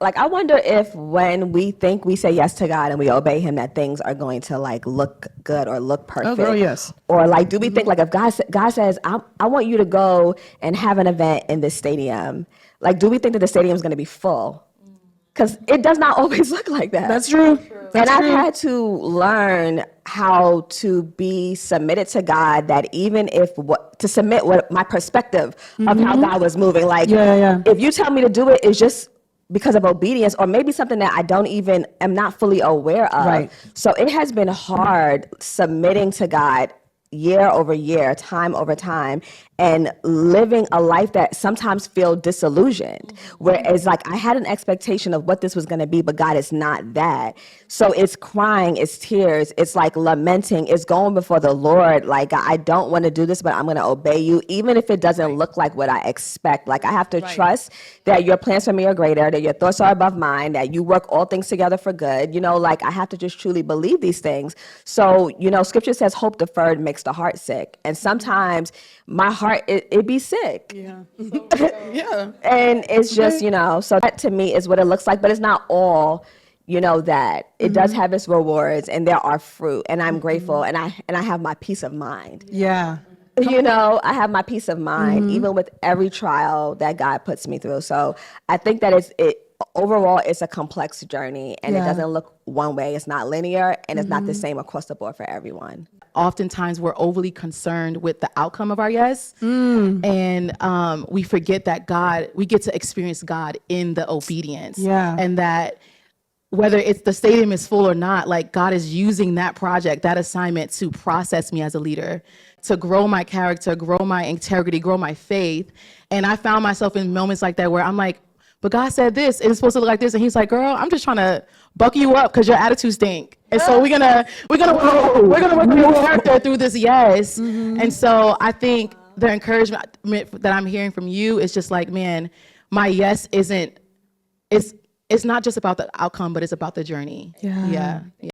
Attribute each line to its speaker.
Speaker 1: like, I wonder if when we think we say yes to God and we obey him, that things are going to like look good or look perfect.
Speaker 2: Oh, girl, yes.
Speaker 1: Or like, do we think like if God says, I want you to go and have an event in this stadium, like, do we think that the stadium is going to be full? Because it does not always look like that.
Speaker 2: That's true.
Speaker 1: And I've had to learn how to be submitted to God, that even if to submit what my perspective of how God was moving. Like, if you tell me to do it, it's just because of obedience, or maybe something that I don't even am not fully aware of.
Speaker 2: Right.
Speaker 1: So it has been hard submitting to God year over year, time over time, and living a life that sometimes feel disillusioned, where it's like I had an expectation of what this was going to be, but God is not that. So it's crying, it's tears, it's like lamenting, it's going before the Lord, like, I don't want to do this, but I'm going to obey you, even if it doesn't look like what I expect. Like, I have to trust that your plans for me are greater, that your thoughts are above mine, that you work all things together for good. You know, like, I have to just truly believe these things. So, you know, scripture says hope deferred makes the heart sick. And sometimes my heart, it be sick.
Speaker 2: Yeah.
Speaker 1: And it's just, you know, so that to me is what it looks like, but it's not all, you know, that it does have its rewards and there are fruit, and I'm grateful, and I have my peace of mind.
Speaker 2: Yeah.
Speaker 1: You know, I have my peace of mind, even with every trial that God puts me through. So I think that overall, it's a complex journey, and it doesn't look one way. It's not linear, and it's not the same across the board for everyone.
Speaker 3: Oftentimes we're overly concerned with the outcome of our yes. And we forget that we get to experience God in the obedience.
Speaker 2: Yeah.
Speaker 3: And that whether it's the stadium is full or not, like, God is using that project, that assignment, to process me as a leader, to grow my character, grow my integrity, grow my faith. And I found myself in moments like that where I'm like, but God said this, and it's supposed to look like this. And he's like, girl, I'm just trying to buck you up because your attitude stink. And so we're gonna work on your character through this yes. And so I think the encouragement that I'm hearing from you is just like, man, my yes it's not just about the outcome, but it's about the journey. Yeah.